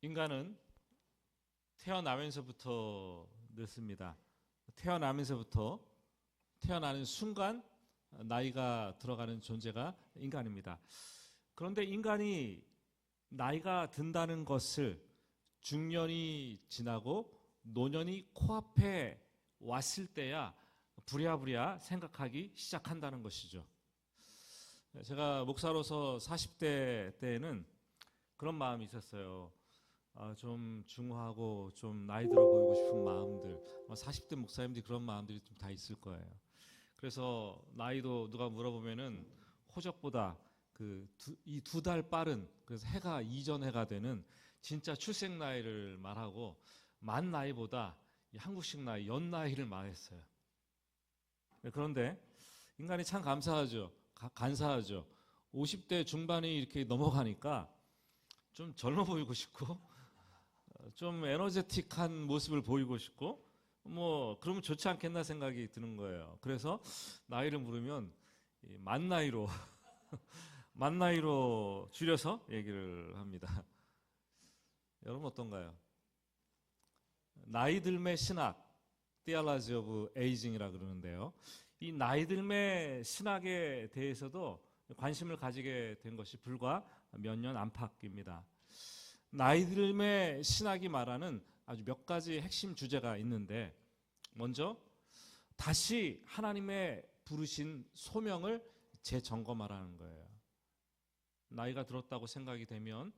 인간은 태어나면서부터 늙습니다. 태어나면서부터 태어나는 순간 나이가 들어가는 존재가 인간입니다. 그런데 인간이 나이가 든다는 것을 중년이 지나고 노년이 코앞에 왔을 때야 부랴부랴 생각하기 시작한다는 것이죠. 제가 목사로서 40대 때에는 그런 마음이 있었어요. 좀 중후하고 좀 나이 들어 보이고 싶은 마음들, 40대 목사님들이 그런 마음들이 좀 다 있을 거예요. 그래서 나이도 누가 물어보면은 호적보다 이 두 달 빠른, 그래서 해가 이전 해가 되는 진짜 출생 나이를 말하고 만 나이보다 이 한국식 나이, 연 나이를 말했어요. 그런데 인간이 참 감사하죠. 간사하죠. 50대 중반이 이렇게 넘어가니까 좀 젊어 보이고 싶고 좀 에너제틱한 모습을 보이고 싶고 그러면 좋지 않겠나 생각이 드는 거예요. 그래서 나이를 물으면 만 나이로 만 나이로 줄여서 얘기를 합니다. 여러분 어떤가요? 나이 들매 신학, Theology of Aging이라 그러는데요. 이 나이 들매 신학에 대해서도 관심을 가지게 된 것이 불과 몇 년 안팎입니다. 나이 들매 신학이 말하는 아주 몇 가지 핵심 주제가 있는데, 먼저 다시 하나님의 부르신 소명을 재점검하라는 거예요. 나이가 들었다고 생각이 되면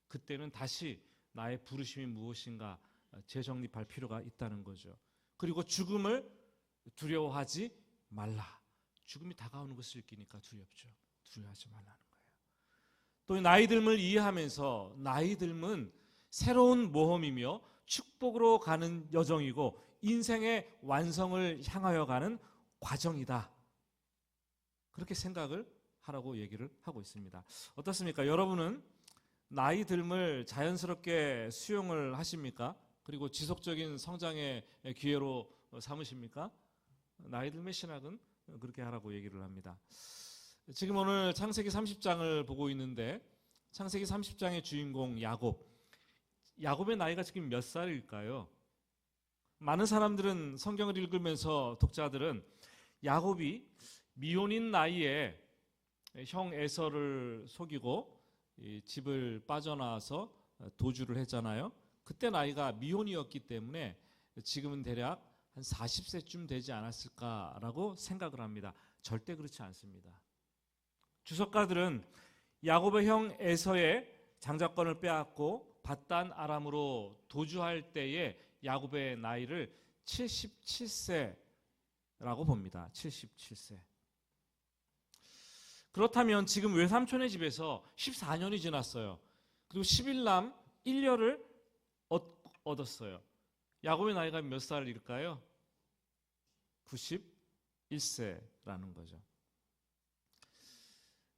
그때는 다시 나의 부르심이 무엇인가 재정립할 필요가 있다는 거죠. 그리고 죽음을 두려워하지 말라. 죽음이 다가오는 것을 느끼니까 두렵죠. 두려워하지 말라는 거예요. 또 나이 듦을 이해하면서 나이 듦은 새로운 모험이며 축복으로 가는 여정이고 인생의 완성을 향하여 가는 과정이다. 그렇게 생각을 하라고 얘기를 하고 있습니다. 어떻습니까? 여러분은 나이 듦을 자연스럽게 수용을 하십니까? 그리고 지속적인 성장의 기회로 삼으십니까? 나이 듦의 신학은 그렇게 하라고 얘기를 합니다. 지금 오늘 창세기 30장을 보고 있는데 창세기 30장의 주인공 야곱의 나이가 지금 몇 살일까요? 많은 사람들은 성경을 읽으면서 독자들은 야곱이 미혼인 나이에 형 에서를 속이고 집을 빠져나와서 도주를 했잖아요. 그때 나이가 미혼이었기 때문에 지금은 대략 한 40세쯤 되지 않았을까라고 생각을 합니다. 절대 그렇지 않습니다. 주석가들은 야곱의 형 에서의 장자권을 빼앗고 밧단 아람으로 도주할 때의 야곱의 나이를 77세라고 봅니다. 77세. 그렇다면 지금 외삼촌의 집에서 14년이 지났어요. 그리고 11남 1녀를 얻었어요. 야곱의 나이가 몇 살일까요? 91세라는 거죠.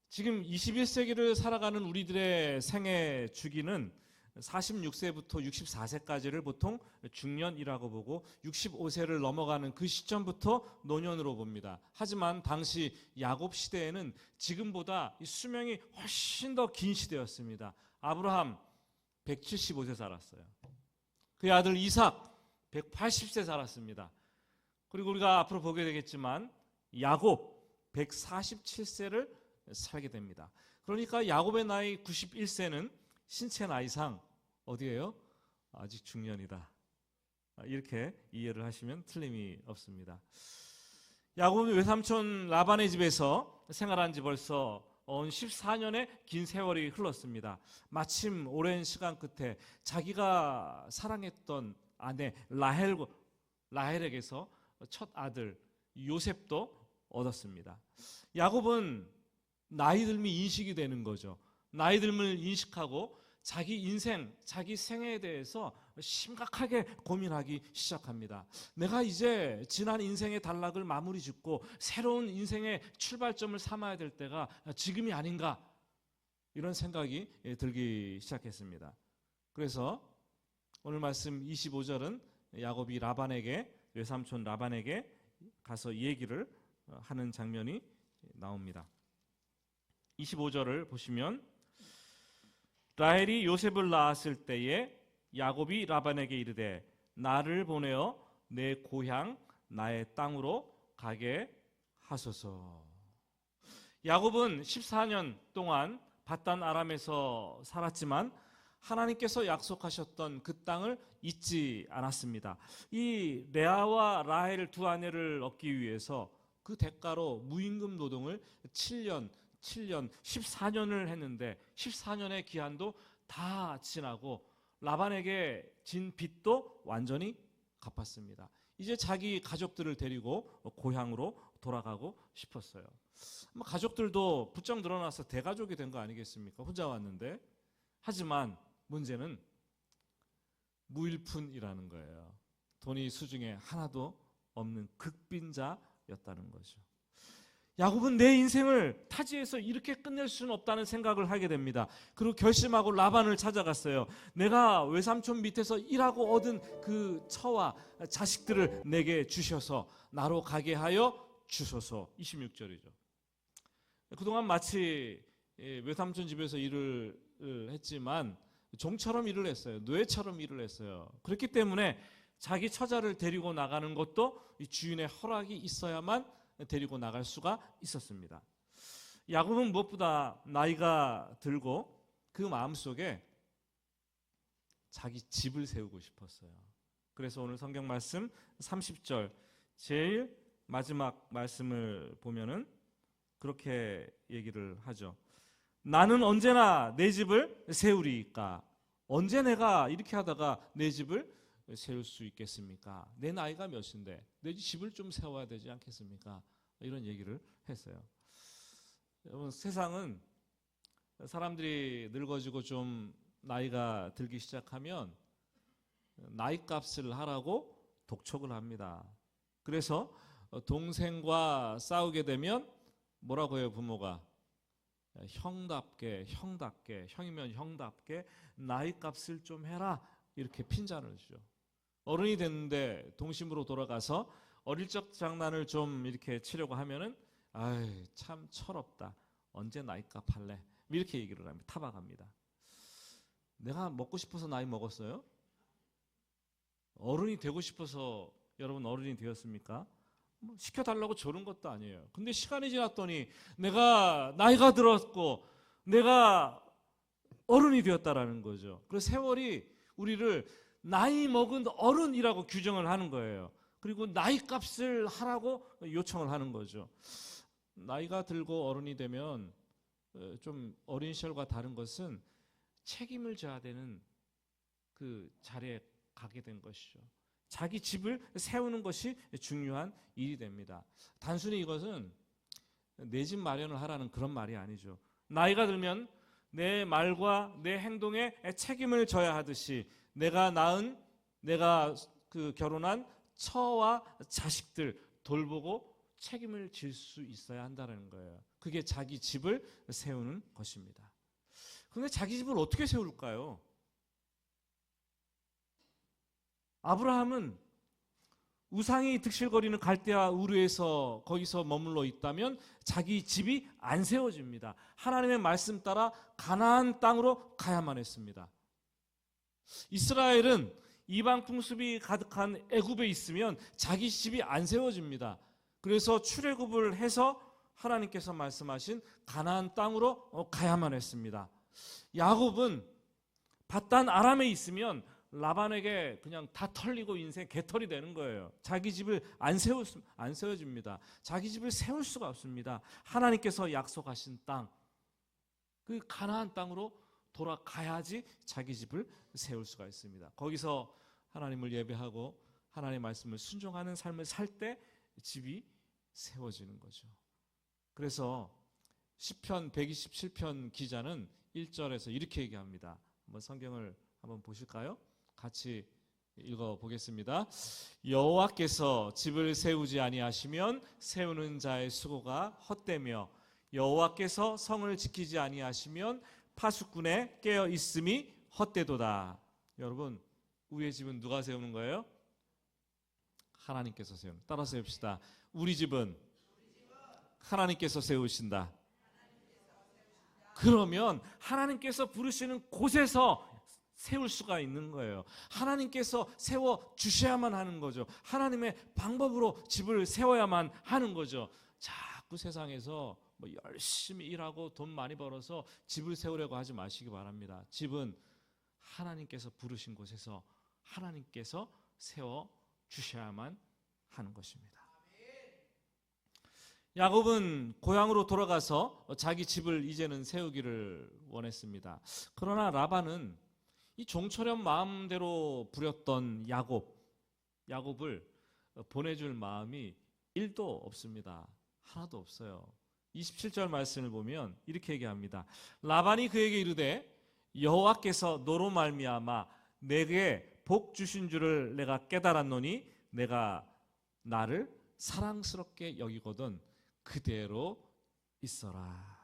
지금 21세기를 살아가는 우리들의 생애 주기는 46세부터 64세까지를 보통 중년이라고 보고 65세를 넘어가는 그 시점부터 노년으로 봅니다. 하지만 당시 야곱 시대에는 지금보다 수명이 훨씬 더 긴 시대였습니다. 아브라함 175세 살았어요. 그의 아들 이삭 180세 살았습니다. 그리고 우리가 앞으로 보게 되겠지만 야곱 147세를 살게 됩니다. 그러니까 야곱의 나이 91세는 신체 나이상 어디예요? 아직 중년이다. 이렇게 이해를 하시면 틀림이 없습니다. 야곱은 외삼촌 라반의 집에서 생활한 지 벌써 14년의 긴 세월이 흘렀습니다. 마침 오랜 시간 끝에 자기가 사랑했던 아내 라헬에게서 첫 아들 요셉도 얻었습니다. 야곱은 나이 듦이 인식이 되는 거죠. 나이 듦을 인식하고 자기 인생, 자기 생애에 대해서 심각하게 고민하기 시작합니다. 내가 이제 지난 인생의 단락을 마무리 짓고 새로운 인생의 출발점을 삼아야 될 때가 지금이 아닌가, 이런 생각이 들기 시작했습니다. 그래서 오늘 말씀 25절은 야곱이 외삼촌 라반에게 가서 얘기를 하는 장면이 나옵니다. 25절을 보시면 라헬이 요셉을 낳았을 때에 야곱이 라반에게 이르되 나를 보내어 내 고향 나의 땅으로 가게 하소서. 야곱은 14년 동안 밧단 아람에서 살았지만 하나님께서 약속하셨던 그 땅을 잊지 않았습니다. 이 레아와 라헬 두 아내를 얻기 위해서 그 대가로 무임금 노동을 7년, 14년을 했는데 14년의 기한도 다 지나고 라반에게 진 빚도 완전히 갚았습니다. 이제 자기 가족들을 데리고 고향으로 돌아가고 싶었어요. 가족들도 부쩍 늘어나서 대가족이 된 거 아니겠습니까? 혼자 왔는데. 하지만 문제는 무일푼이라는 거예요. 돈이 수중에 하나도 없는 극빈자였다는 거죠. 야곱은 내 인생을 타지에서 이렇게 끝낼 수는 없다는 생각을 하게 됩니다. 그리고 결심하고 라반을 찾아갔어요. 내가 외삼촌 밑에서 일하고 얻은 그 처와 자식들을 내게 주셔서 나로 가게 하여 주소서. 26절이죠. 그동안 마치 외삼촌 집에서 일을 했지만 종처럼 일을 했어요. 노예처럼 일을 했어요. 그렇기 때문에 자기 처자를 데리고 나가는 것도 주인의 허락이 있어야만 데리고 나갈 수가 있었습니다. 야곱은 무엇보다 나이가 들고 그 마음속에 자기 집을 세우고 싶었어요. 그래서 오늘 성경 말씀 30절 제일 마지막 말씀을 보면은 그렇게 얘기를 하죠. 나는 언제나 내 집을 세우리이까. 언제 내가 이렇게 하다가 내 집을 세울 수 있겠습니까? 내 나이가 몇인데 내 집을 좀 세워야 되지 않겠습니까? 이런 얘기를 했어요. 여러분, 세상은 사람들이 늙어지고 좀 나이가 들기 시작하면 나이값을 하라고 독촉을 합니다. 그래서 동생과 싸우게 되면 뭐라고 해요, 부모가? 형답게, 형이면 형답게 나이값을 좀 해라, 이렇게 핀잔을 주죠. 어른이 됐는데 동심으로 돌아가서 어릴 적 장난을 좀 이렇게 치려고 하면은 아이 참 철없다, 언제 나이값 할래, 이렇게 얘기를 합니다. 타박합니다. 내가 먹고 싶어서 나이 먹었어요? 어른이 되고 싶어서 여러분 어른이 되었습니까? 시켜달라고 저런 것도 아니에요. 근데 시간이 지났더니 내가 나이가 들었고 내가 어른이 되었다라는 거죠. 그래서 세월이 우리를 나이 먹은 어른이라고 규정을 하는 거예요. 그리고 나이값을 하라고 요청을 하는 거죠. 나이가 들고 어른이 되면 좀 어린 시절과 다른 것은 책임을 져야 되는 그 자리에 가게 된 것이죠. 자기 집을 세우는 것이 중요한 일이 됩니다. 단순히 이것은 내 집 마련을 하라는 그런 말이 아니죠. 나이가 들면 내 말과 내 행동에 책임을 져야 하듯이 내가 낳은, 내가 결혼한 처와 자식들 돌보고 책임을 질 수 있어야 한다는 거예요. 그게 자기 집을 세우는 것입니다. 그런데 자기 집을 어떻게 세울까요? 아브라함은 우상이 득실거리는 갈대아 우르에서 거기서 머물러 있다면 자기 집이 안 세워집니다. 하나님의 말씀 따라 가나안 땅으로 가야만 했습니다. 이스라엘은 이방 풍습이 가득한 애굽에 있으면 자기 집이 안 세워집니다. 그래서 출애굽을 해서 하나님께서 말씀하신 가나안 땅으로 가야만 했습니다. 야곱은 밧단 아람에 있으면 라반에게 그냥 다 털리고 인생 개털이 되는 거예요. 자기 집을 안 세워집니다. 자기 집을 세울 수가 없습니다. 하나님께서 약속하신 땅, 그 가나안 땅으로 돌아가야지 자기 집을 세울 수가 있습니다. 거기서 하나님을 예배하고 하나님의 말씀을 순종하는 삶을 살 때 집이 세워지는 거죠. 그래서 시편 127편 기자는 1절에서 이렇게 얘기합니다. 한번 성경을 한번 보실까요? 같이 읽어보겠습니다. 여호와께서 집을 세우지 아니하시면 세우는 자의 수고가 헛되며 여호와께서 성을 지키지 아니하시면 파수꾼의 깨어 있음이 헛되도다. 여러분, 우리의 집은 누가 세우는 거예요? 하나님께서 세우는. 따라서 해봅시다. 우리 집은 하나님께서 세우신다. 그러면 하나님께서 부르시는 곳에서 세울 수가 있는 거예요. 하나님께서 세워 주셔야만 하는 거죠. 하나님의 방법으로 집을 세워야만 하는 거죠. 자꾸 세상에서 뭐 열심히 일하고 돈 많이 벌어서 집을 세우려고 하지 마시기 바랍니다. 집은 하나님께서 부르신 곳에서 하나님께서 세워 주셔야만 하는 것입니다. 야곱은 고향으로 돌아가서 자기 집을 이제는 세우기를 원했습니다. 그러나 라반은 이 종처럼 마음대로 부렸던 야곱을 보내줄 마음이 1도 없습니다. 하나도 없어요. 27절 말씀을 보면 이렇게 얘기합니다. 라반이 그에게 이르되 여호와께서 너로 말미암아 내게 복 주신 줄을 내가 깨달았노니 내가 나를 사랑스럽게 여기거든 그대로 있어라.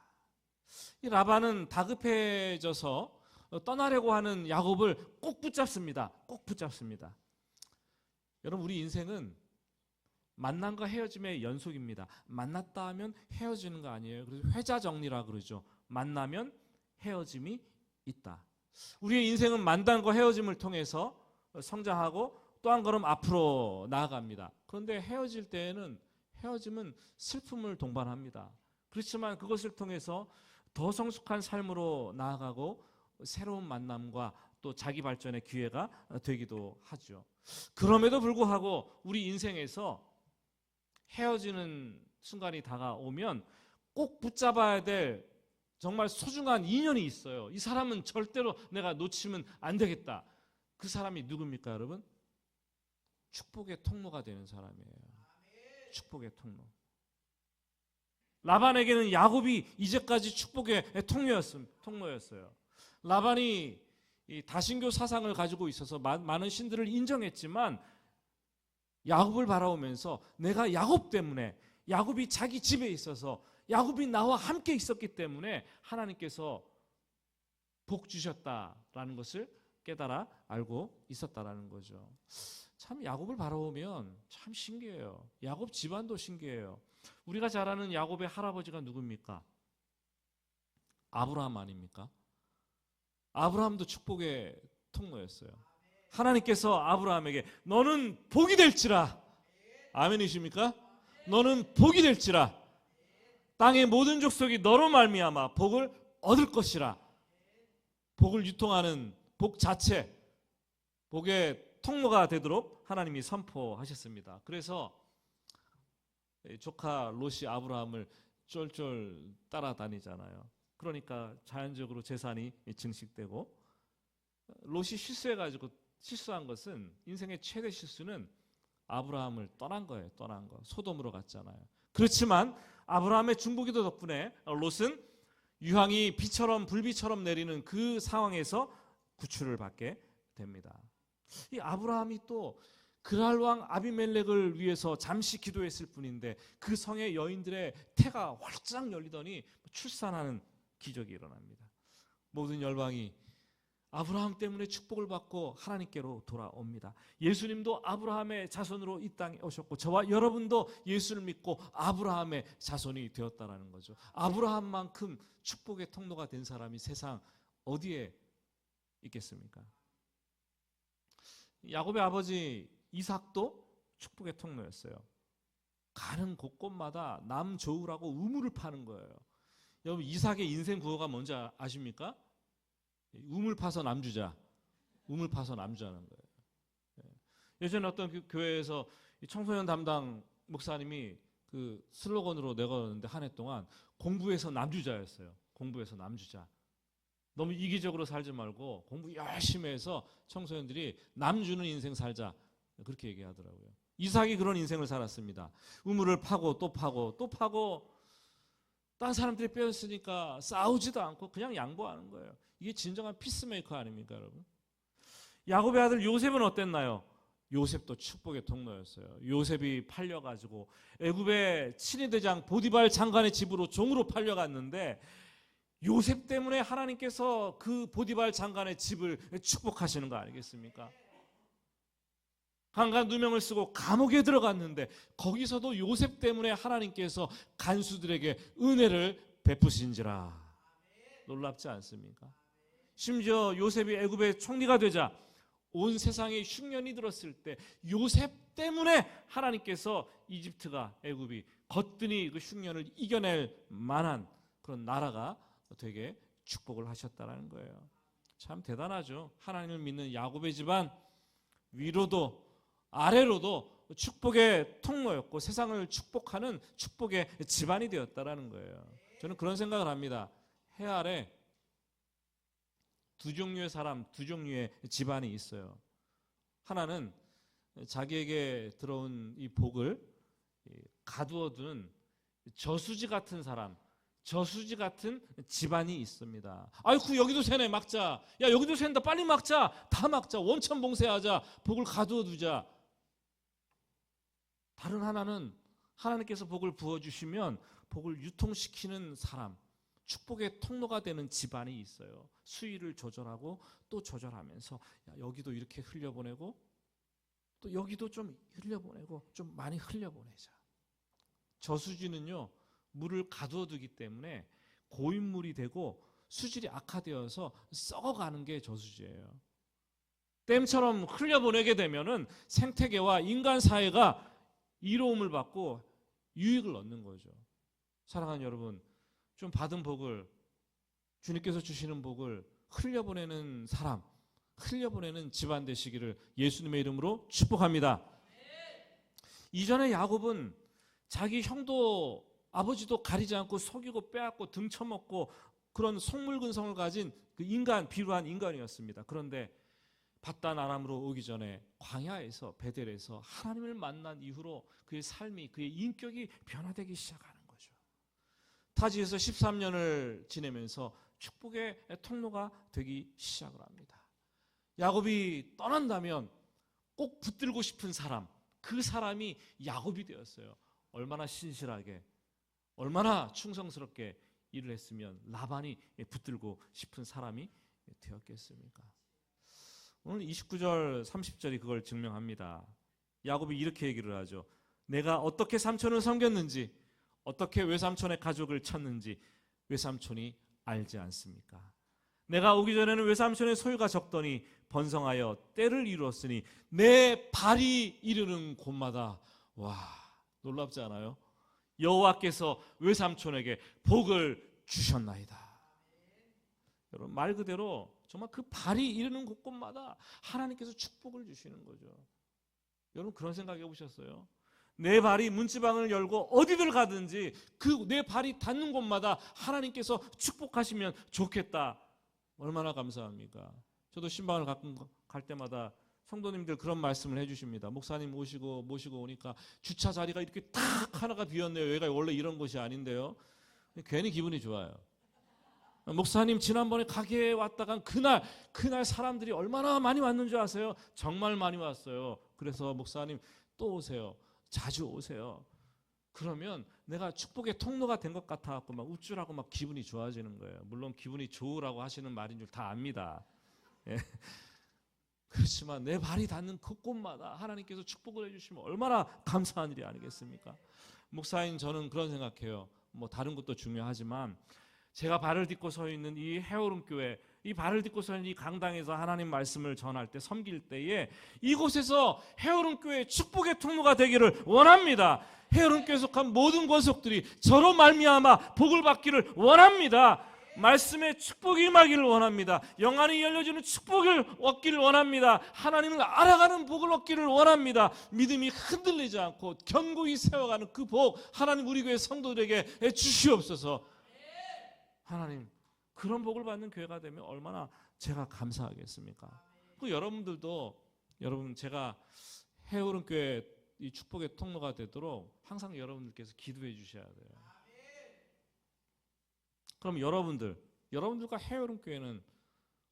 이 라반은 다급해져서 떠나려고 하는 야곱을 꼭 붙잡습니다. 꼭 붙잡습니다. 여러분, 우리 인생은 만남과 헤어짐의 연속입니다. 만났다 하면 헤어지는 거 아니에요. 그래서 회자 정리라 그러죠. 만나면 헤어짐이 있다. 우리의 인생은 만남과 헤어짐을 통해서 성장하고 또 한 걸음 앞으로 나아갑니다. 그런데 헤어질 때에는 헤어짐은 슬픔을 동반합니다. 그렇지만 그것을 통해서 더 성숙한 삶으로 나아가고 새로운 만남과 또 자기 발전의 기회가 되기도 하죠. 그럼에도 불구하고 우리 인생에서 헤어지는 순간이 다가오면 꼭 붙잡아야 될 정말 소중한 인연이 있어요. 이 사람은 절대로 내가 놓치면 안 되겠다. 그 사람이 누굽니까, 여러분? 축복의 통로가 되는 사람이에요. 축복의 통로. 라반에게는 야곱이 이제까지 축복의 통로였어요. 라반이 이 다신교 사상을 가지고 있어서 많은 신들을 인정했지만 야곱을 바라보면서 내가 야곱 때문에, 야곱이 자기 집에 있어서 야곱이 나와 함께 있었기 때문에 하나님께서 복 주셨다라는 것을 깨달아 알고 있었다라는 거죠. 참 야곱을 바라보면 참 신기해요. 야곱 집안도 신기해요. 우리가 잘 아는 야곱의 할아버지가 누굽니까? 아브라함 아닙니까? 아브라함도 축복의 통로였어요. 하나님께서 아브라함에게 너는 복이 될지라, 아멘이십니까? 너는 복이 될지라, 땅의 모든 족속이 너로 말미암아 복을 얻을 것이라. 복을 유통하는 복 자체, 복의 통로가 되도록 하나님이 선포하셨습니다. 그래서 조카 롯이 아브라함을 쫄쫄 따라다니잖아요. 그러니까 자연적으로 재산이 증식되고, 롯이 실수한 것은, 인생의 최대 실수는 아브라함을 떠난 거예요. 떠난 거. 소돔으로 갔잖아요. 그렇지만 아브라함의 중보기도 덕분에 롯은 유황이 비처럼 불비처럼 내리는 그 상황에서 구출을 받게 됩니다. 이 아브라함이 또 그랄 왕 아비멜렉을 위해서 잠시 기도했을 뿐인데 그 성의 여인들의 태가 활짝 열리더니 출산하는 기적이 일어납니다. 모든 열방이 아브라함 때문에 축복을 받고 하나님께로 돌아옵니다. 예수님도 아브라함의 자손으로 이 땅에 오셨고 저와 여러분도 예수를 믿고 아브라함의 자손이 되었다라는 거죠. 아브라함만큼 축복의 통로가 된 사람이 세상 어디에 있겠습니까? 야곱의 아버지 이삭도 축복의 통로였어요. 가는 곳곳마다 남 좋으라고 우물을 파는 거예요. 여러분, 이삭의 인생 구호가 뭔지 아십니까? 우물 파서 남 주자. 우물 파서 남 주자는 거예요. 예전에 어떤 교회에서 청소년 담당 목사님이 그 슬로건으로 내걸었는데 한 해 동안 공부해서 남 주자였어요. 공부해서 남 주자. 너무 이기적으로 살지 말고 공부 열심히 해서 청소년들이 남 주는 인생 살자. 그렇게 얘기하더라고요. 이삭이 그런 인생을 살았습니다. 우물을 파고 또 파고 또 파고, 딴 사람들이 빼앗으니까 싸우지도 않고 그냥 양보하는 거예요. 이게 진정한 피스메이커 아닙니까, 여러분? 야곱의 아들 요셉은 어땠나요? 요셉도 축복의 통로였어요. 요셉이 팔려가지고 애굽의 친위대장 보디발 장관의 집으로 종으로 팔려갔는데 요셉 때문에 하나님께서 그 보디발 장관의 집을 축복하시는 거 아니겠습니까? 강간 누명을 쓰고 감옥에 들어갔는데 거기서도 요셉 때문에 하나님께서 간수들에게 은혜를 베푸신지라. 놀랍지 않습니까? 심지어 요셉이 애굽의 총리가 되자 온 세상에 흉년이 들었을 때 요셉 때문에 하나님께서 이집트가, 애굽이 거뜬히 그 흉년을 이겨낼 만한 그런 나라가 되게 축복을 하셨다는 거예요. 참 대단하죠. 하나님을 믿는 야곱의 집안, 위로도 아래로도 축복의 통로였고 세상을 축복하는 축복의 집안이 되었다라는 거예요. 저는 그런 생각을 합니다. 해 아래 두 종류의 사람, 두 종류의 집안이 있어요. 하나는 자기에게 들어온 이 복을 가두어두는 저수지 같은 사람, 저수지 같은 집안이 있습니다. 아이쿠 여기도 새네, 막자. 야 여기도 샌다, 빨리 막자. 다 막자. 원천봉쇄하자. 복을 가두어두자. 다른 하나는 하나님께서 복을 부어주시면 복을 유통시키는 사람, 축복의 통로가 되는 집안이 있어요. 수위를 조절하고 또 조절하면서 야, 여기도 이렇게 흘려보내고 또 여기도 좀 흘려보내고 좀 많이 흘려보내자. 저수지는요, 물을 가두어두기 때문에 고인물이 되고 수질이 악화되어서 썩어가는 게 저수지예요. 댐처럼 흘려보내게 되면은 생태계와 인간 사회가 이로움을 받고 유익을 얻는 거죠. 사랑하는 여러분, 좀 받은 복을, 주님께서 주시는 복을 흘려보내는 사람, 흘려보내는 집안 되시기를 예수님의 이름으로 축복합니다. 이전에 야곱은 자기 형도 아버지도 가리지 않고 속이고 빼앗고 등쳐먹고 그런 속물근성을 가진 그 인간, 비루한 인간이었습니다. 그런데 바단 아람으로 오기 전에 광야에서, 베델에서 하나님을 만난 이후로 그의 삶이, 그의 인격이 변화되기 시작하는 거죠. 타지에서 13년을 지내면서 축복의 통로가 되기 시작을 합니다. 야곱이 떠난다면 꼭 붙들고 싶은 사람, 그 사람이 야곱이 되었어요. 얼마나 신실하게, 얼마나 충성스럽게 일을 했으면 라반이 붙들고 싶은 사람이 되었겠습니까? 오늘 29절 30절이 그걸 증명합니다. 야곱이 이렇게 얘기를 하죠. 내가 어떻게 삼촌을 섬겼는지, 어떻게 외삼촌의 가족을 쳤는지 외삼촌이 알지 않습니까? 내가 오기 전에는 외삼촌의 소유가 적더니 번성하여 때를 이루었으니 내 발이 이르는 곳마다, 와, 놀랍지 않아요? 여호와께서 외삼촌에게 복을 주셨나이다. 여러분, 말 그대로 정말 그 발이 이르는 곳곳마다 하나님께서 축복을 주시는 거죠. 여러분, 그런 생각 해보셨어요? 내 발이 문지방을 열고 어디를 가든지 그 내 발이 닿는 곳마다 하나님께서 축복하시면 좋겠다. 얼마나 감사합니까? 저도 신방을 가끔 갈 때마다 성도님들 그런 말씀을 해주십니다. 목사님 모시고 오니까 주차 자리가 이렇게 딱 하나가 비었네요. 여기가 원래 이런 곳이 아닌데요. 괜히 기분이 좋아요. 목사님 지난번에 가게에 왔다간 그날 사람들이 얼마나 많이 왔는 줄 아세요? 정말 많이 왔어요. 그래서 목사님 또 오세요. 자주 오세요. 그러면 내가 축복의 통로가 된 것 같아갖고 막 우쭐하고 막 기분이 좋아지는 거예요. 물론 기분이 좋으라고 하시는 말인 줄 다 압니다. 예. 그렇지만 내 발이 닿는 그곳마다 하나님께서 축복을 해주시면 얼마나 감사한 일이 아니겠습니까? 목사인 저는 그런 생각해요. 뭐 다른 것도 중요하지만 제가 발을 딛고 서 있는 이 해오름 교회, 이 발을 딛고 서 있는 이 강당에서 하나님 말씀을 전할 때, 섬길 때에 이곳에서 해오름 교회 축복의 통로가 되기를 원합니다. 해오름 교회에 속한 모든 권속들이 저로 말미암아 복을 받기를 원합니다. 말씀의 축복이 임하기를 원합니다. 영안이 열려지는 축복을 얻기를 원합니다. 하나님을 알아가는 복을 얻기를 원합니다. 믿음이 흔들리지 않고 견고히 세워가는 그 복, 하나님 우리 교회 성도들에게 주시옵소서. 하나님, 그런 복을 받는 교회가 되면 얼마나 제가 감사하겠습니까? 그 여러분들도, 여러분, 제가 해오름 교회 이 축복의 통로가 되도록 항상 여러분들께서 기도해 주셔야 돼요. 그럼 여러분들과 해오름 교회는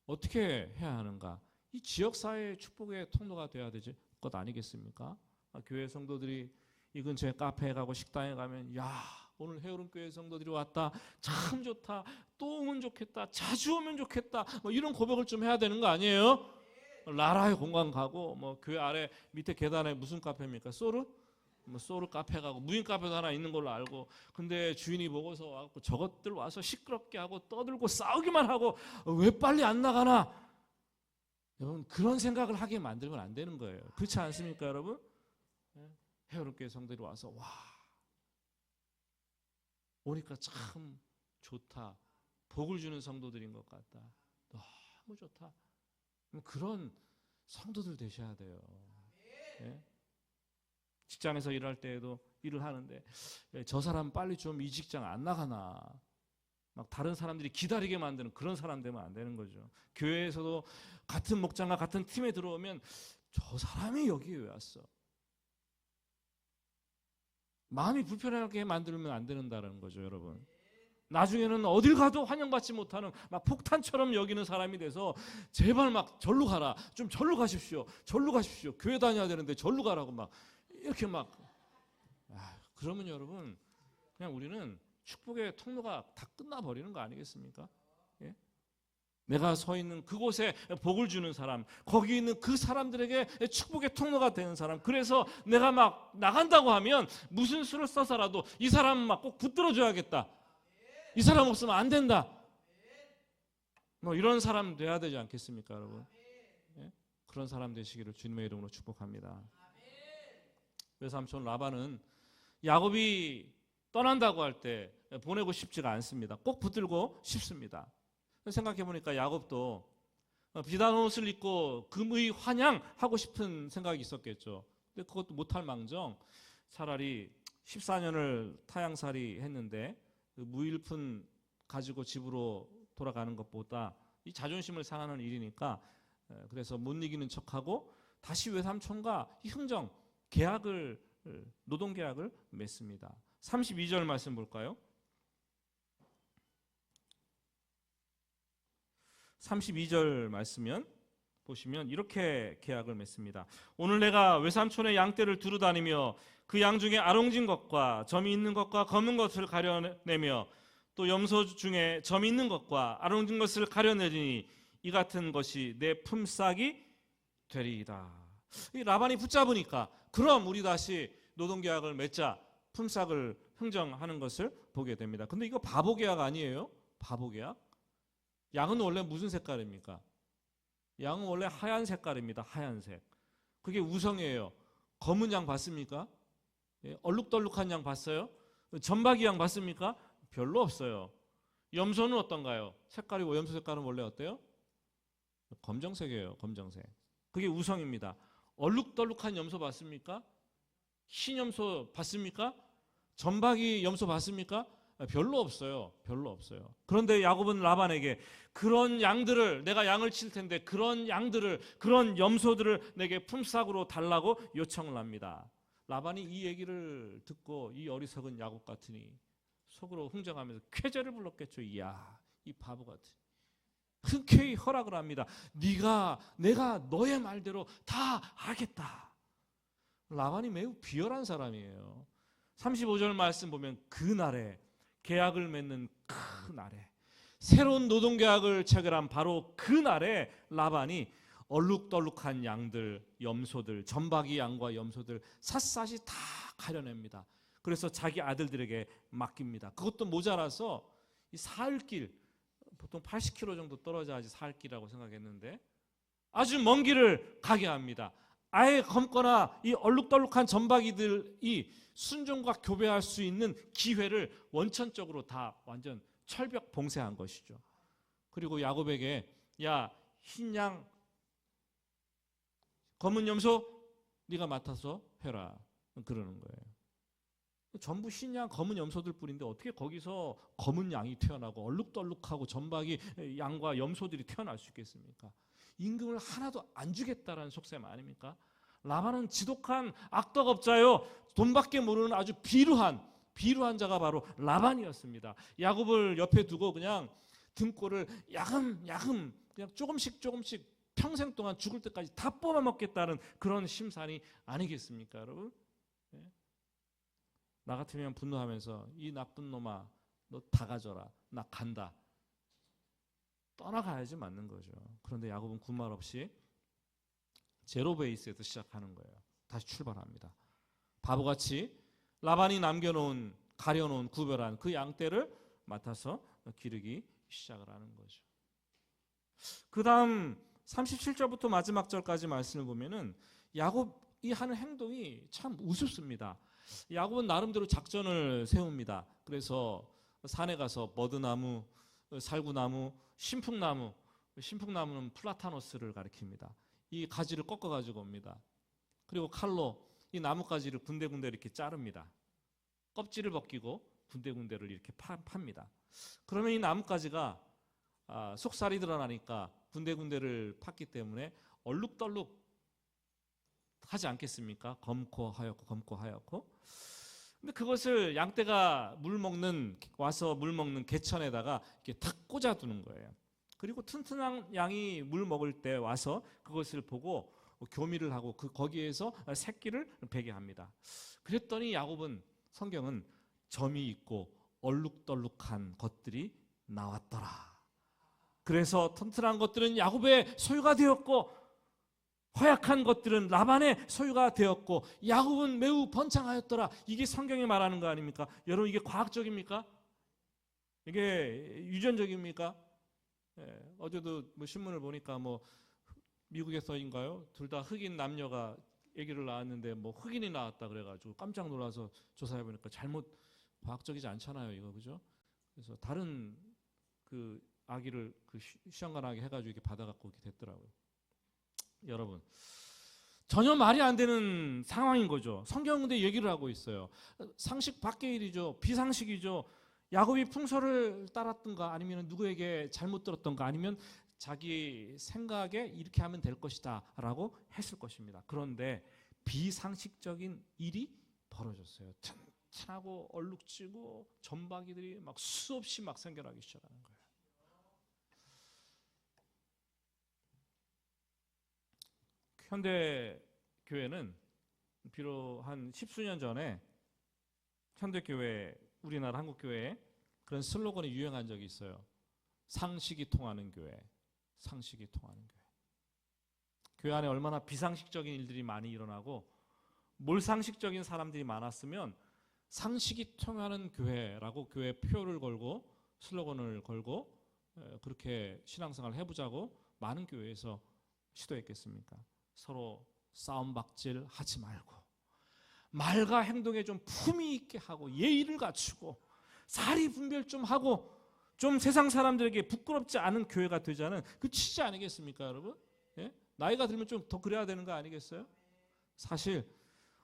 어떻게 해야 하는가? 이 지역사회의 축복의 통로가 되어야 되지 것 아니겠습니까? 교회 성도들이 이 근처에 카페에 가고 식당에 가면, 야, 오늘 해오름 교회 성도들이 왔다, 참 좋다, 또 오면 좋겠다, 자주 오면 좋겠다, 뭐 이런 고백을 좀 해야 되는 거 아니에요? 라라의 공간 가고, 뭐 교회 아래 밑에 계단에 무슨 카페입니까? 소르? 뭐 소울 카페 가고 무인 카페도 하나 있는 걸로 알고, 근데 주인이 보고서 와서 저것들 와서 시끄럽게 하고 떠들고 싸우기만 하고 왜 빨리 안 나가나? 여러분, 그런 생각을 하게 만들면 안 되는 거예요. 그렇지 않습니까, 여러분? 해외롭게 성도들이 와서 와, 오니까 참 좋다, 복을 주는 성도들인 것 같다, 너무 좋다. 그런 성도들 되셔야 돼요. 예? 직장에서 일할 때에도 일을 하는데 저 사람 빨리 좀 이 직장 안 나가나, 막 다른 사람들이 기다리게 만드는 그런 사람 되면 안 되는 거죠. 교회에서도 같은 목장과 같은 팀에 들어오면 저 사람이 여기에 왜 왔어? 마음이 불편하게 만들면 안 된다는 거죠, 여러분. 나중에는 어딜 가도 환영받지 못하는 막 폭탄처럼 여기는 사람이 돼서 제발 막 절로 가라, 좀 절로 가십시오, 절로 가십시오, 교회 다녀야 되는데 절로 가라고 막 이렇게 막. 그러면 여러분, 그냥 우리는 축복의 통로가 다 끝나버리는 거 아니겠습니까? 예? 내가 서 있는 그곳에 복을 주는 사람, 거기 있는 그 사람들에게 축복의 통로가 되는 사람. 그래서 내가 막 나간다고 하면 무슨 수를 써서라도 이 사람 막 꼭 붙들어줘야겠다, 이 사람 없으면 안 된다, 뭐 이런 사람 돼야 되지 않겠습니까, 여러분? 예? 그런 사람 되시기를 주님의 이름으로 축복합니다. 외삼촌 라반은 야곱이 떠난다고 할 때 보내고 싶지가 않습니다. 꼭 붙들고 싶습니다. 생각해 보니까 야곱도 비단 옷을 입고 금의 환양하고 싶은 생각이 있었겠죠. 근데 그것도 못할 망정 차라리 14년을 타향살이 했는데 그 무일푼 가지고 집으로 돌아가는 것보다 이 자존심을 상하는 일이니까, 그래서 못 이기는 척하고 다시 외삼촌과 흥정 계약을, 노동계약을 맺습니다. 32절 말씀 볼까요? 32절 말씀면 보시면 이렇게 계약을 맺습니다. 오늘 내가 외삼촌의 양떼를 두루 다니며 그 양 중에 아롱진 것과 점이 있는 것과 검은 것을 가려내며 또 염소 중에 점이 있는 것과 아롱진 것을 가려내리니 이 같은 것이 내 품삯이 되리이다. 이 라반이 붙잡으니까 그럼 우리 다시 노동계약을 맺자, 품삯을 흥정하는 것을 보게 됩니다. 근데 이거 바보계약 아니에요? 바보계약? 양은 원래 무슨 색깔입니까? 양은 원래 하얀 색깔입니다. 하얀색. 그게 우성이에요. 검은 양 봤습니까? 예, 얼룩덜룩한 양 봤어요? 점박이 양 봤습니까? 별로 없어요. 염소는 어떤가요? 색깔이, 염소 색깔은 원래 어때요? 검정색이에요. 검정색. 그게 우성입니다. 얼룩덜룩한 염소 봤습니까? 흰 염소 봤습니까? 점박이 염소 봤습니까? 별로 없어요. 별로 없어요. 그런데 야곱은 라반에게 그런 양들을, 내가 양을 칠 텐데 그런 양들을, 그런 염소들을 내게 품삯으로 달라고 요청을 합니다. 라반이 이 얘기를 듣고 이 어리석은 야곱 같으니 속으로 흥정하면서 쾌재를 불렀겠죠. 이야, 이 바보 같으니. 흔쾌히 허락을 합니다. 내가 너의 말대로 다 하겠다. 라반이 매우 비열한 사람이에요. 35절 말씀 보면 그날에, 계약을 맺는 그날에, 새로운 노동계약을 체결한 바로 그날에 라반이 얼룩덜룩한 양들, 염소들, 점박이 양과 염소들 샅샅이 다 가려냅니다. 그래서 자기 아들들에게 맡깁니다. 그것도 모자라서 이 사흘길, 보통 80km 정도 떨어져야지 사흘길이라고 생각했는데 아주 먼 길을 가게 합니다. 아예 검거나 이 얼룩덜룩한 점박이들이 순종과 교배할 수 있는 기회를 원천적으로 다 완전 철벽 봉쇄한 것이죠. 그리고 야곱에게 야, 흰 양, 검은 염소 네가 맡아서 해라, 그러는 거예요. 전부 흰 양, 검은 염소들 뿐인데 어떻게 거기서 검은 양이 태어나고 얼룩덜룩하고 점박이 양과 염소들이 태어날 수 있겠습니까? 임금을 하나도 안 주겠다라는 속셈 아닙니까? 라반은 지독한 악덕업자요, 돈밖에 모르는 아주 비루한 자가 바로 라반이었습니다. 야곱을 옆에 두고 그냥 등골을 야금 그냥 조금씩 평생 동안 죽을 때까지 다 뽑아먹겠다는 그런 심산이 아니겠습니까, 여러분? 네? 나 같으면 분노하면서 이 나쁜 놈아, 너 다 가져라, 나 간다, 떠나가야지 맞는 거죠. 그런데 야곱은 군말 없이 제로 베이스에서 시작하는 거예요. 다시 출발합니다. 바보같이 라반이 남겨놓은 가려놓은 구별한 그 양떼를 맡아서 기르기 시작을 하는 거죠. 그 다음 37절부터 마지막 절까지 말씀을 보면은 야곱이 하는 행동이 참 우습습니다. 야곱은 나름대로 작전을 세웁니다. 그래서 산에 가서 버드나무, 살구나무, 신풍나무는 플라타노스를 가리킵니다. 이 가지를 꺾어가지고 옵니다. 그리고 칼로 이 나뭇가지를 군데군데 이렇게 자릅니다. 껍질을 벗기고 군데군데를 이렇게 팝니다. 그러면 이 나뭇가지가 속살이 드러나니까 군데군데를 팠기 때문에 얼룩덜룩 하지 않겠습니까? 검고 하얗고. 근데 그것을 양떼가 와서 물 먹는 개천에다가 이렇게 탁 꽂아두는 거예요. 그리고 튼튼한 양이 물 먹을 때 와서 그것을 보고 교미를 하고 거기에서 새끼를 베게 합니다. 그랬더니 야곱은 성경은 점이 있고 얼룩덜룩한 것들이 나왔더라. 그래서 튼튼한 것들은 야곱의 소유가 되었고 허약한 것들은 라반의 소유가 되었고 야곱은 매우 번창하였더라. 이게 성경이 말하는 거 아닙니까? 여러분, 이게 과학적입니까? 이게 유전적입니까? 어제도 신문을 보니까 미국에서인가요? 둘 다 흑인 남녀가 아기를 낳았는데 흑인이 낳았다 그래가지고 깜짝 놀라서 조사해 보니까 잘못 과학적이지 않잖아요, 이거, 그죠? 그래서 다른 그 아기를 시험관하게 해가지고 이렇게 받아갖고 이렇게 됐더라고요. 여러분, 전혀 말이 안 되는 상황인 거죠. 성경은 근데 얘기를 하고 있어요. 상식 밖의 일이죠. 비상식이죠. 야곱이 풍설을 따랐던가 아니면 누구에게 잘못 들었던가 아니면 자기 생각에 이렇게 하면 될 것이다 라고 했을 것입니다. 그런데 비상식적인 일이 벌어졌어요. 튼튼하고 얼룩지고 점박이들이 막 수없이 막 생겨나기 시작하는 거예요. 현대 교회는 비록 한 10수년 전에 현대 교회, 우리나라 한국 교회에 그런 슬로건이 유행한 적이 있어요. 상식이 통하는 교회, 상식이 통하는 교회. 교회 안에 얼마나 비상식적인 일들이 많이 일어나고 몰상식적인 사람들이 많았으면 상식이 통하는 교회라고 교회 표를 걸고 슬로건을 걸고 그렇게 신앙생활을 해보자고 많은 교회에서 시도했겠습니까? 서로 싸움박질 하지 말고 말과 행동에 좀 품위 있게 하고 예의를 갖추고 사리 분별 좀 하고 좀 세상 사람들에게 부끄럽지 않은 교회가 되자는 그 취지 아니겠습니까, 여러분? 예? 나이가 들면 좀 더 그래야 되는 거 아니겠어요? 사실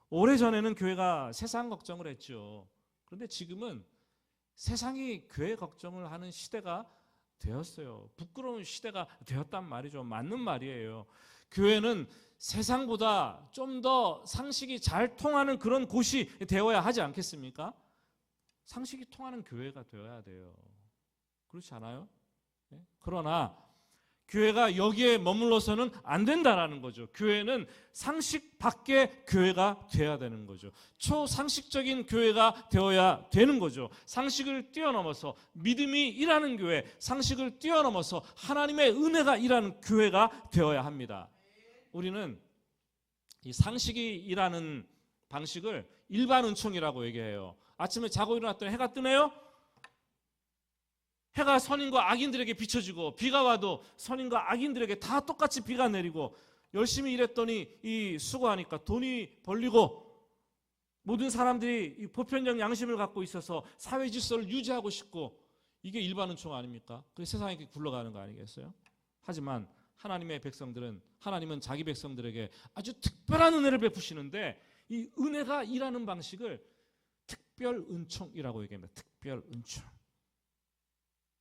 오래전에는 교회가 세상 걱정을 했죠. 그런데 지금은 세상이 교회 걱정을 하는 시대가 되었어요. 부끄러운 시대가 되었단 말이죠. 맞는 말이에요. 교회는 세상보다 좀 더 상식이 잘 통하는 그런 곳이 되어야 하지 않겠습니까? 상식이 통하는 교회가 되어야 돼요. 그렇지 않아요? 네? 그러나 교회가 여기에 머물러서는 안 된다라는 거죠. 교회는 상식 밖의 교회가 되어야 되는 거죠. 초상식적인 교회가 되어야 되는 거죠. 상식을 뛰어넘어서 믿음이 일하는 교회, 상식을 뛰어넘어서 하나님의 은혜가 일하는 교회가 되어야 합니다. 우리는 이 상식이 일하는 방식을 일반 은총이라고 얘기해요. 아침에 자고 일어났더니 해가 뜨네요? 해가 선인과 악인들에게 비춰지고 비가 와도 선인과 악인들에게 다 똑같이 비가 내리고 열심히 일했더니 이 수고하니까 돈이 벌리고 모든 사람들이 이 보편적 양심을 갖고 있어서 사회 질서를 유지하고 싶고 이게 일반 은총 아닙니까? 그래서 세상에 이렇게 굴러가는 거 아니겠어요? 하지만 하나님의 백성들은 하나님은 자기 백성들에게 아주 특별한 은혜를 베푸시는데 이 은혜가 일하는 방식을 특별 은총이라고 얘기합니다. 특별 은총.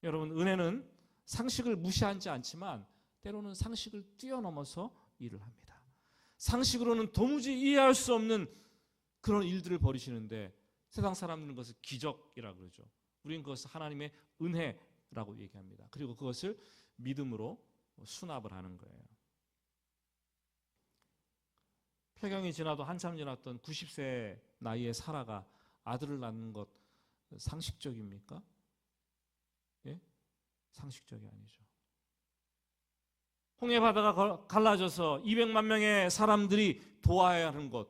여러분, 은혜는 상식을 무시하지 않지만 때로는 상식을 뛰어넘어서 일을 합니다. 상식으로는 도무지 이해할 수 없는 그런 일들을 벌이시는데 세상 사람들은 그것을 기적이라고 그러죠. 우리는 그것을 하나님의 은혜라고 얘기합니다. 그리고 그것을 믿음으로 수납을 하는 거예요. 폐경이 지나도 한참 지났던 90세 나이에 사라가 아들을 낳는 것 상식적입니까? 예? 상식적이 아니죠. 홍해 바다가 갈라져서 200만 명의 사람들이 도와야 하는 것,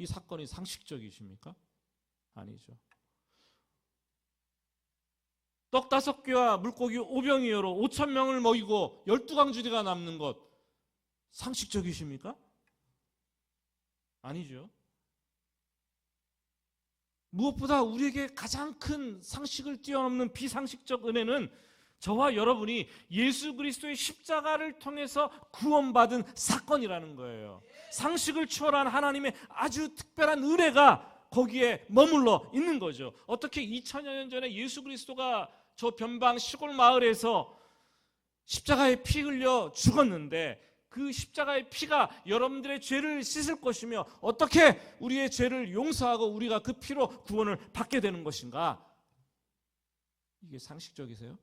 이 사건이 상식적이십니까? 아니죠. 떡 5개와 물고기 5병이어로 5,000명을 먹이고 12강주리가 남는 것 상식적이십니까? 아니죠. 무엇보다 우리에게 가장 큰 상식을 뛰어넘는 비상식적 은혜는 저와 여러분이 예수 그리스도의 십자가를 통해서 구원받은 사건이라는 거예요. 상식을 초월한 하나님의 아주 특별한 은혜가 거기에 머물러 있는 거죠. 어떻게 2000여 년 전에 예수 그리스도가 저 변방 시골 마을에서 십자가에 피 흘려 죽었는데 그 십자가의 피가 여러분들의 죄를 씻을 것이며 어떻게 우리의 죄를 용서하고 우리가 그 피로 구원을 받게 되는 것인가? 이게 상식적이세요?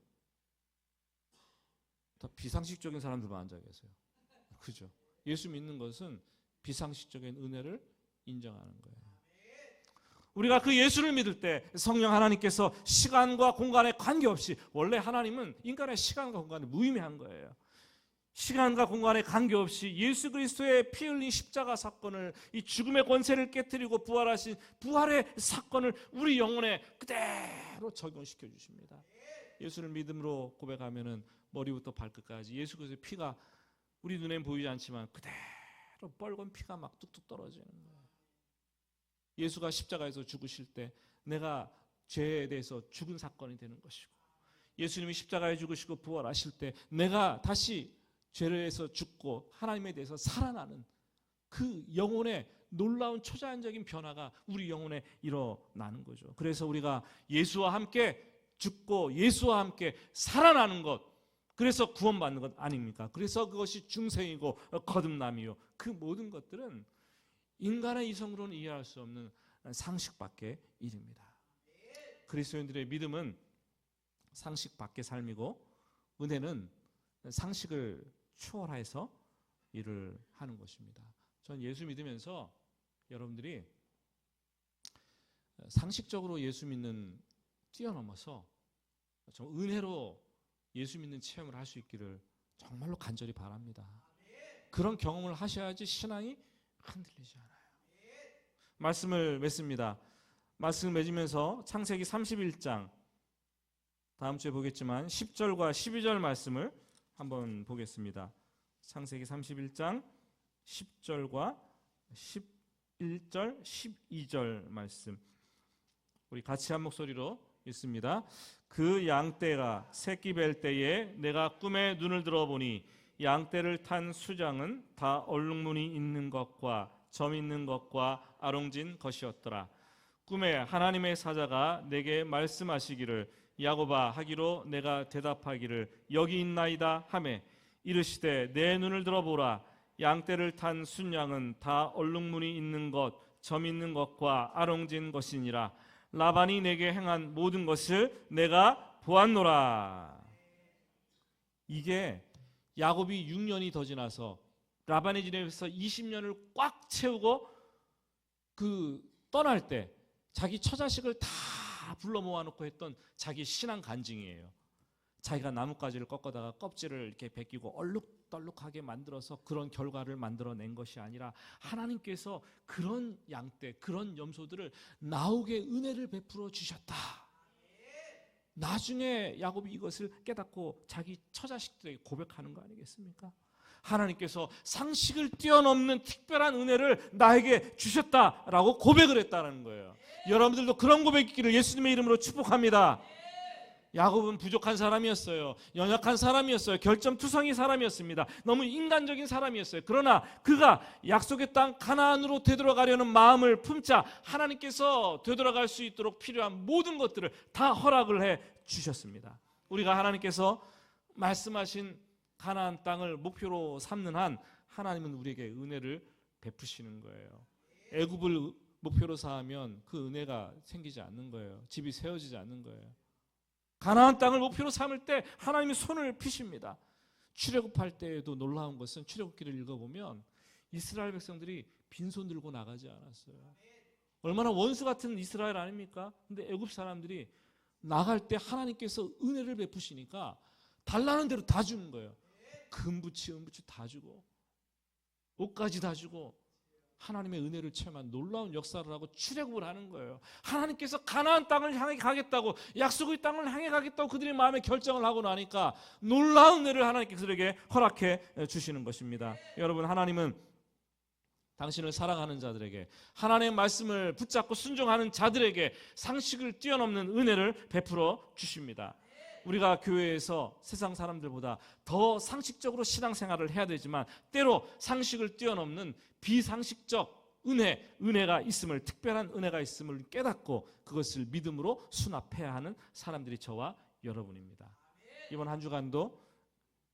더 비상식적인 사람들만 앉아 계세요. 그죠? 예수 믿는 것은 비상식적인 은혜를 인정하는 거예요. 우리가 그 예수를 믿을 때 성령 하나님께서 시간과 공간에 관계없이, 원래 하나님은 인간의 시간과 공간에 무의미한 거예요. 시간과 공간에 관계없이 예수 그리스도의 피 흘린 십자가 사건을, 이 죽음의 권세를 깨뜨리고 부활하신 부활의 사건을 우리 영혼에 그대로 적용시켜 주십니다. 예수를 믿음으로 고백하면은 머리부터 발끝까지 예수 그리스도의 피가 우리 눈엔 보이지 않지만 그대로 뻘건 피가 막 뚝뚝 떨어지는 거예요. 예수가 십자가에서 죽으실 때 내가 죄에 대해서 죽은 사건이 되는 것이고, 예수님이 십자가에 죽으시고 부활하실 때 내가 다시 죄를 해서 죽고 하나님에 대해서 살아나는 그 영혼의 놀라운 초자연적인 변화가 우리 영혼에 일어나는 거죠. 그래서 우리가 예수와 함께 죽고 예수와 함께 살아나는 것, 그래서 구원받는 것 아닙니까? 그래서 그것이 중생이고 거듭남이요, 그 모든 것들은 인간의 이성으로는 이해할 수 없는 상식 밖의 일입니다. 그리스도인들의 믿음은 상식 밖의 삶이고, 은혜는 상식을 초월해서 일을 하는 것입니다. 전 예수 믿으면서 여러분들이 상식적으로 예수 믿는 뛰어넘어서 좀 은혜로 예수 믿는 체험을 할 수 있기를 정말로 간절히 바랍니다. 그런 경험을 하셔야지 신앙이 흔들리지 않아요. 말씀을 맺습니다. 말씀을 맺으면서 창세기 31장, 다음 주에 보겠지만 10절과 12절 말씀을 한번 보겠습니다. 창세기 31장 10절과 11절, 12절 말씀 우리 같이 한 목소리로 읽습니다. 그 양떼가 새끼 뵐 때에 내가 꿈에 눈을 들어보니 양떼를 탄 수장은 다 얼룩무늬 있는 것과 점 있는 것과 아롱진 것이었더라. 꿈에 하나님의 사자가 내게 말씀하시기를 야곱아 하기로 내가 대답하기를 여기 있나이다 하매 이르시되 내 눈을 들어보라. 양떼를 탄 순양은 다 얼룩무늬 있는 것, 점 있는 것과 아롱진 것이니라. 라반이 내게 행한 모든 것을 내가 보았노라. 이게 야곱이 6년이 더 지나서 라반의 집에서 20년을 꽉 채우고 떠날 때 자기 처자식을 다 불러 모아놓고 했던 자기 신앙 간증이에요. 자기가 나뭇가지를 꺾어다가 껍질을 이렇게 벗기고 얼룩덜룩하게 만들어서 그런 결과를 만들어낸 것이 아니라 하나님께서 그런 양떼, 그런 염소들을 나오게 은혜를 베풀어 주셨다. 나중에 야곱이 이것을 깨닫고 자기 처자식들에게 고백하는 거 아니겠습니까? 하나님께서 상식을 뛰어넘는 특별한 은혜를 나에게 주셨다라고 고백을 했다는 거예요. 여러분들도 그런 고백이 있기를 예수님의 이름으로 축복합니다. 야곱은 부족한 사람이었어요. 연약한 사람이었어요. 결점투성이 사람이었습니다. 너무 인간적인 사람이었어요. 그러나 그가 약속의 땅 가나안으로 되돌아가려는 마음을 품자 하나님께서 되돌아갈 수 있도록 필요한 모든 것들을 다 허락을 해 주셨습니다. 우리가 하나님께서 말씀하신 가나안 땅을 목표로 삼는 한 하나님은 우리에게 은혜를 베푸시는 거예요. 애굽을 목표로 삼으면 그 은혜가 생기지 않는 거예요. 집이 세워지지 않는 거예요. 가나안 땅을 목표로 삼을 때 하나님이 손을 피십니다. 출애굽할 때에도 놀라운 것은 출애굽기를 읽어보면 이스라엘 백성들이 빈손 들고 나가지 않았어요. 얼마나 원수 같은 이스라엘 아닙니까? 근데 애굽 사람들이 나갈 때 하나님께서 은혜를 베푸시니까 달라는 대로 다 주는 거예요. 금부치, 은부치 다 주고 옷까지 다 주고 하나님의 은혜를 체험한 놀라운 역사를 하고 출애굽을 하는 거예요. 하나님께서 가나안 땅을 향해 가겠다고, 약속의 땅을 향해 가겠다고 그들의 마음에 결정을 하고 나니까 놀라운 은혜를 하나님께서 그들에게 허락해 주시는 것입니다. 여러분, 하나님은 당신을 사랑하는 자들에게, 하나님의 말씀을 붙잡고 순종하는 자들에게 상식을 뛰어넘는 은혜를 베풀어 주십니다. 우리가 교회에서 세상 사람들보다 더 상식적으로 신앙생활을 해야 되지만 때로 상식을 뛰어넘는 비상식적 은혜가 있음을, 특별한 은혜가 있음을 깨닫고 그것을 믿음으로 수납해야 하는 사람들이 저와 여러분입니다. 이번 한 주간도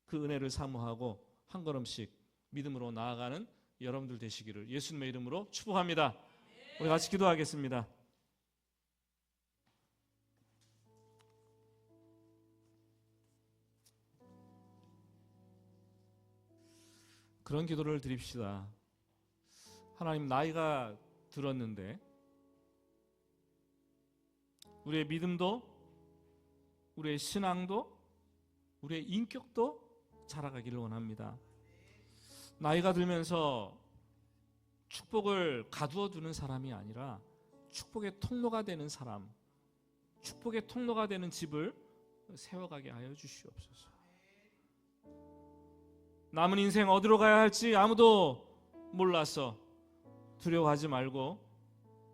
그 은혜를 사모하고 한 걸음씩 믿음으로 나아가는 여러분들 되시기를 예수님의 이름으로 축복합니다. 우리 같이 기도하겠습니다. 그런 기도를 드립시다. 하나님, 나이가 들었는데 우리의 믿음도, 우리의 신앙도, 우리의 인격도 자라가기를 원합니다. 나이가 들면서 축복을 가두어 두는 사람이 아니라 축복의 통로가 되는 사람, 축복의 통로가 되는 집을 세워가게 하여 주시옵소서. 남은 인생 어디로 가야 할지 아무도 몰라서 두려워하지 말고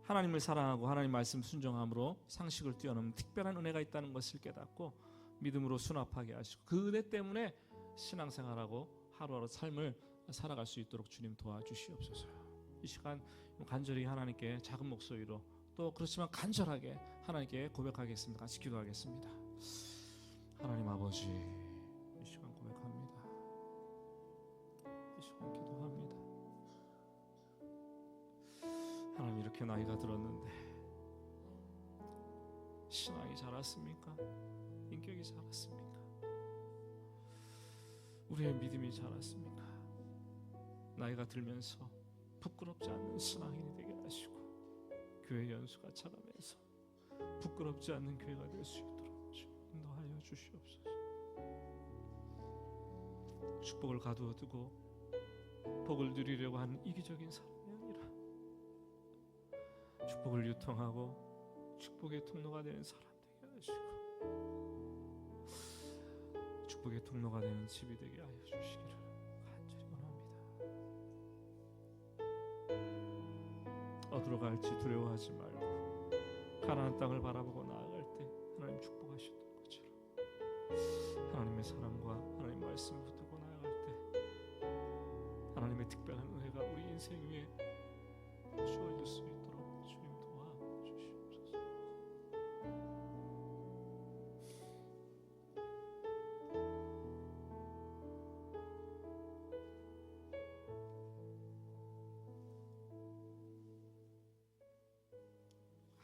하나님을 사랑하고 하나님 말씀 순종함으로 상식을 뛰어넘는 특별한 은혜가 있다는 것을 깨닫고 믿음으로 수납하게 하시고 그 은혜 때문에 신앙생활하고 하루하루 삶을 살아갈 수 있도록 주님 도와주시옵소서. 이 시간 간절히 하나님께 작은 목소리로, 또 그렇지만 간절하게 하나님께 고백하겠습니다. 같이 기도하겠습니다. 하나님 아버지, 이 시간 고백합니다. 이 시간 기도합니다. 하나님, 이렇게 나이가 들었는데 신앙이 자랐습니까? 인격이 자랐습니까? 우리의 믿음이 자랐습니까? 나이가 들면서 부끄럽지 않는 신앙인이 되게 하시고 교회 연수가 차가면서 부끄럽지 않는 교회가 될 수 있도록 인도하여 주시옵소서. 축복을 가두어 두고 복을 누리려고 하는 이기적인 사람이 아니라 축복을 유통하고 축복의 통로가 되는 사람 되게 하시고 축복의 통로가 되는 집이 되게 하여 주시기를 간절히 원합니다. 어디로 갈지 두려워하지 말고 가나안 땅을 바라보고 나아갈 때 하나님 축복하셨던 것처럼 하나님의 사랑과 하나님 말씀을 붙들고 나아갈 때 하나님의 특별한 은혜가 우리 인생 위에 주어질 수 있도록 주님 도와주시옵소서.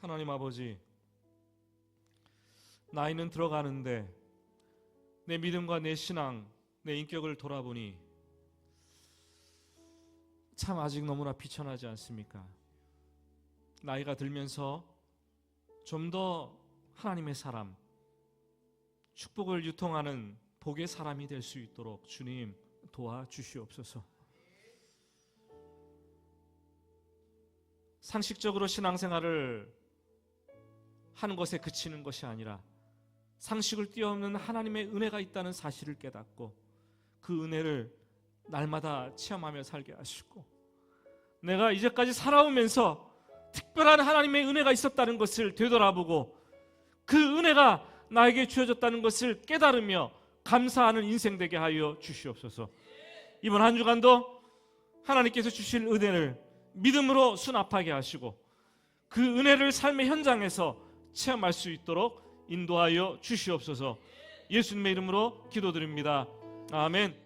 하나님 아버지, 나이는 들어가는데 내 믿음과 내 신앙, 내 인격을 돌아보니 참 아직 너무나 비천하지 않습니까? 나이가 들면서 좀 더 하나님의 사람, 축복을 유통하는 복의 사람이 될 수 있도록 주님 도와주시옵소서. 상식적으로 신앙생활을 하는 것에 그치는 것이 아니라 상식을 뛰어넘는 하나님의 은혜가 있다는 사실을 깨닫고 그 은혜를 날마다 체험하며 살게 하시고 내가 이제까지 살아오면서 특별한 하나님의 은혜가 있었다는 것을 되돌아보고 그 은혜가 나에게 주어졌다는 것을 깨달으며 감사하는 인생 되게 하여 주시옵소서. 이번 한 주간도 하나님께서 주실 은혜를 믿음으로 수납하게 하시고 그 은혜를 삶의 현장에서 체험할 수 있도록 인도하여 주시옵소서. 예수님의 이름으로 기도드립니다. 아멘.